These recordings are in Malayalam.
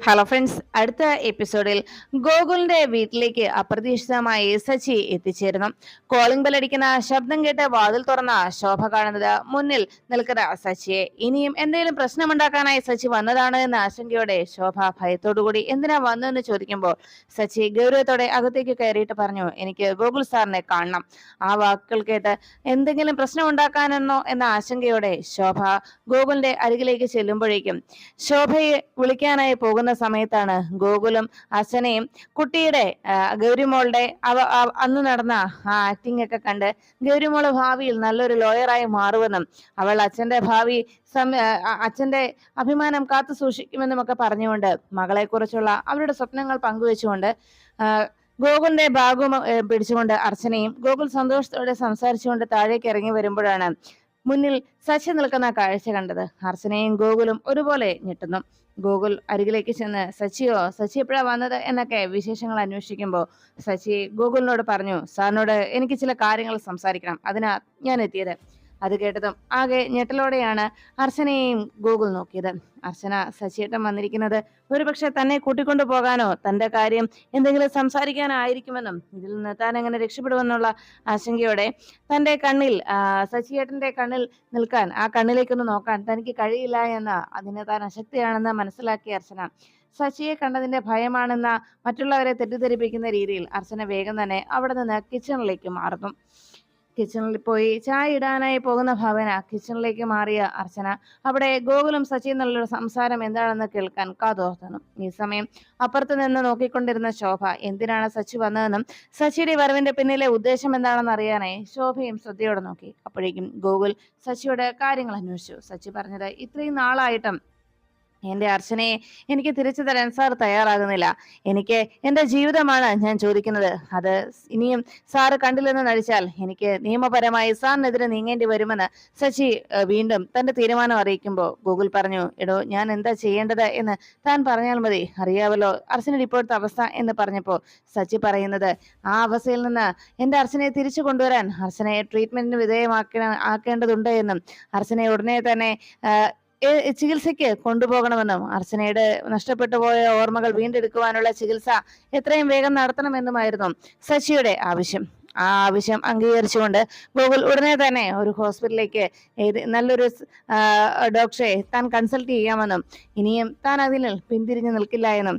ഹലോ ഫ്രണ്ട്സ്, അടുത്ത എപ്പിസോഡിൽ ഗോകുലിന്റെ വീട്ടിലേക്ക് അപ്രതീക്ഷിതമായി സച്ചി എത്തിച്ചേരുന്നു. കോളിംഗ് ബെൽ അടിക്കുന്ന ശബ്ദം കേട്ട് വാതിൽ തുറന്ന ശോഭ കാണുന്നത് മുന്നിൽ നിൽക്കുന്ന സച്ചിയെ. ഇനിയും എന്തെങ്കിലും പ്രശ്നമുണ്ടാക്കാനായി സച്ചി വന്നതാണ് എന്ന ആശങ്കയോടെ ശോഭ ഭയത്തോടുകൂടി എന്തിനാ വന്നതെന്ന് ചോദിക്കുമ്പോൾ സച്ചി ഗൗരവത്തോടെ അകത്തേക്ക് കയറിയിട്ട് പറഞ്ഞു, എനിക്ക് ഗോകുൽ സാറിനെ കാണണം. ആ വാക്കുകൾ കേട്ട് എന്തെങ്കിലും പ്രശ്നം ഉണ്ടാക്കാനെന്നോ എന്ന ആശങ്കയോടെ ശോഭ ഗോകുലിന്റെ അരികിലേക്ക് ചെല്ലുമ്പോഴേക്കും ശോഭയെ വിളിക്കാനായി പോകുന്ന സമയത്താണ് ഗോകുലും അച്ഛനെയും കുട്ടിയുടെ ഗൗരിമോളുടെ അന്ന് നടന്ന ആ ആക്ടിംഗ് ഒക്കെ കണ്ട് ഗൗരിമോള് ഭാവിയിൽ നല്ലൊരു ലോയറായി മാറുമെന്നും അവൾ അച്ഛന്റെ അഭിമാനം കാത്തു സൂക്ഷിക്കുമെന്നും ഒക്കെ പറഞ്ഞുകൊണ്ട് മകളെ കുറിച്ചുള്ള അവരുടെ സ്വപ്നങ്ങൾ പങ്കുവെച്ചുകൊണ്ട് ഗോകുലിന്റെ ഭാഗം പിടിച്ചുകൊണ്ട് അർച്ചനയും ഗോകുൽ സന്തോഷത്തോടെ സംസാരിച്ചുകൊണ്ട് താഴേക്ക് ഇറങ്ങി വരുമ്പോഴാണ് മുന്നിൽ സച്ചി നിൽക്കുന്ന കാഴ്ച കണ്ടത്. അർച്ചനയും ഗോകുലും ഒരുപോലെ ഞെട്ടുന്നു. ഗോകുൽ അരികിലേക്ക് ചെന്ന് സച്ചി എപ്പോഴാ വന്നത് എന്നൊക്കെ വിശേഷങ്ങൾ അന്വേഷിക്കുമ്പോൾ സച്ചി ഗോകുലിനോട് പറഞ്ഞു, സാറിനോട് എനിക്ക് ചില കാര്യങ്ങൾ സംസാരിക്കണം, അതിനാ ഞാൻ എത്തിയത്. അത് കേട്ടതും ആകെ ഞെട്ടലോടെയാണ് അർച്ചനയെയും ഗോകുൽ നോക്കിയത്. അർച്ചന സച്ചിയേട്ടൻ വന്നിരിക്കുന്നത് ഒരുപക്ഷെ തന്നെ കൂട്ടിക്കൊണ്ടു പോകാനോ തന്റെ കാര്യം എന്തെങ്കിലും സംസാരിക്കാനായിരിക്കുമെന്നും ഇതിൽ നിന്ന് താൻ എങ്ങനെ രക്ഷപ്പെടുമെന്നുള്ള ആശങ്കയോടെ തന്റെ കണ്ണിൽ സച്ചിയേട്ടന്റെ കണ്ണിൽ നിൽക്കാൻ, ആ കണ്ണിലേക്കൊന്ന് നോക്കാൻ തനിക്ക് കഴിയില്ല എന്ന്, അതിന് താൻ അശക്തിയാണെന്ന് മനസ്സിലാക്കിയ അർച്ചന സച്ചിയെ കണ്ടതിന്റെ ഭയമാണെന്ന മറ്റുള്ളവരെ തെറ്റിദ്ധരിപ്പിക്കുന്ന രീതിയിൽ അർച്ചന വേഗം തന്നെ അവിടെ നിന്ന് കിച്ചണിലേക്ക് മാറുന്നു. കിച്ചണിൽ പോയി ചായ ഇടാനായി പോകുന്ന ഭാവന കിച്ചണിലേക്ക് മാറിയ അർച്ചന അവിടെ ഗോകുലും സച്ചിയും നല്ലൊരു സംസാരം എന്താണെന്ന് കേൾക്കാൻ കാതോർത്തുന്നു. ഈ സമയം അപ്പുറത്ത് നിന്ന് നോക്കിക്കൊണ്ടിരുന്ന ശോഭ എന്തിനാണ് സച്ചി വന്നതെന്നും സച്ചിയുടെ വരവിന്റെ പിന്നിലെ ഉദ്ദേശം എന്താണെന്ന് അറിയാനായി ശോഭയും ശ്രദ്ധയോടെ നോക്കി. അപ്പോഴേക്കും ഗോകുൽ സച്ചിയോട് കാര്യങ്ങൾ അന്വേഷിച്ചു. സച്ചി പറഞ്ഞത്, ഇത്രയും നാളായിട്ടും എന്റെ അർച്ചനയെ എനിക്ക് തിരിച്ചു തരാൻ സാർ തയ്യാറാകുന്നില്ല. എനിക്ക് എന്റെ ജീവിതമാണ് ഞാൻ ചോദിക്കുന്നത്. അത് ഇനിയും സാറ് കണ്ടില്ലെന്ന് നടിച്ചാൽ എനിക്ക് നിയമപരമായി സാറിനെതിരെ നീങ്ങേണ്ടി വരുമെന്ന് സച്ചി വീണ്ടും തന്റെ തീരുമാനം അറിയിക്കുമ്പോൾ ഗൂഗിൾ പറഞ്ഞു, എടോ, ഞാൻ എന്താ ചെയ്യേണ്ടത് എന്ന് താൻ പറഞ്ഞാൽ മതി, അറിയാവല്ലോ അർച്ചനയുടെ ഇപ്പോഴത്തെ അവസ്ഥ എന്ന് പറഞ്ഞപ്പോൾ സച്ചി പറയുന്നത്, ആ അവസ്ഥയിൽ നിന്ന് എന്റെ അർച്ചനയെ തിരിച്ചു കൊണ്ടുവരാൻ അർച്ചനയെ ട്രീറ്റ്മെന്റിന് ആക്കേണ്ടതുണ്ട് എന്നും അർച്ചനയെ ഉടനെ തന്നെ ചികിത്സയ്ക്ക് കൊണ്ടുപോകണമെന്നും അർച്ചനയുടെ നഷ്ടപ്പെട്ടു പോയ ഓർമ്മകൾ വീണ്ടെടുക്കുവാനുള്ള ചികിത്സ എത്രയും വേഗം നടത്തണമെന്നുമായിരുന്നു സച്ചിയുടെ ആവശ്യം. ആ ആവശ്യം അംഗീകരിച്ചുകൊണ്ട് ഗോകുൽ ഉടനെ തന്നെ ഒരു ഹോസ്പിറ്റലിലേക്ക് നല്ലൊരു ഡോക്ടറെ താൻ കൺസൾട്ട് ചെയ്യാമെന്നും ഇനിയും താൻ അതിൽ പിന്തിരിഞ്ഞു നിൽക്കില്ല എന്നും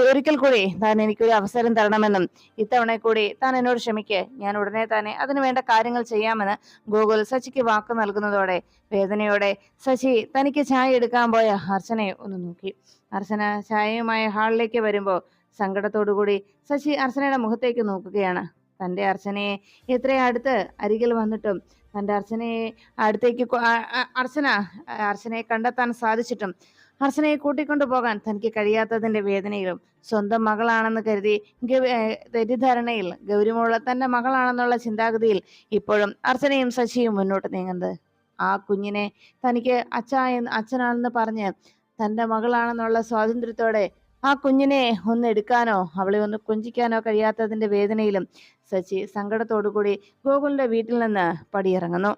ഒരിക്കൽ കൂടി താൻ എനിക്കൊരു അവസരം തരണമെന്നും ഇത്തവണ കൂടി താൻ എന്നോട് ക്ഷമിക്ക്, ഞാൻ ഉടനെ തന്നെ അതിനു വേണ്ട കാര്യങ്ങൾ ചെയ്യാമെന്ന് ഗോകുൽ സച്ചിക്ക് വാക്ക് നൽകുന്നതോടെ വേദനയോടെ സച്ചി തനിക്ക് ചായ എടുക്കാൻ പോയ അർച്ചനയെ ഒന്ന് നോക്കി. അർച്ചന ചായയുമായി ഹാളിലേക്ക് വരുമ്പോൾ സങ്കടത്തോടുകൂടി സച്ചി അർച്ചനയുടെ മുഖത്തേക്ക് നോക്കുകയാണ്. തന്റെ അർച്ചനയെ എത്രയും അടുത്ത് അരികിൽ വന്നിട്ടും തന്റെ അർച്ചനയെ അടുത്തേക്ക് അർച്ചനയെ കണ്ടെത്താൻ സാധിച്ചിട്ടും അർച്ചനയെ കൂട്ടിക്കൊണ്ടു പോകാൻ തനിക്ക് കഴിയാത്തതിന്റെ വേദനയിലും സ്വന്തം മകളാണെന്ന് കരുതി തെറ്റിദ്ധാരണയിൽ ഗൗരിമോള് തന്റെ മകളാണെന്നുള്ള ചിന്താഗതിയിൽ ഇപ്പോഴും അർച്ചനയും സച്ചിയും മുന്നോട്ട് നീങ്ങുന്നത്. ആ കുഞ്ഞിനെ തനിക്ക് അച്ഛനാണെന്ന് പറഞ്ഞ് തന്റെ മകളാണെന്നുള്ള സ്വാതന്ത്ര്യത്തോടെ ആ കുഞ്ഞിനെ ഒന്ന് എടുക്കാനോ അവളെ ഒന്ന് കൊഞ്ചിക്കാനോ കഴിയാത്തതിന്റെ വേദനയിലും സച്ചി സങ്കടത്തോടു കൂടി ഗോകുലിന്റെ വീട്ടിൽ നിന്ന് പടിയിറങ്ങുന്നു.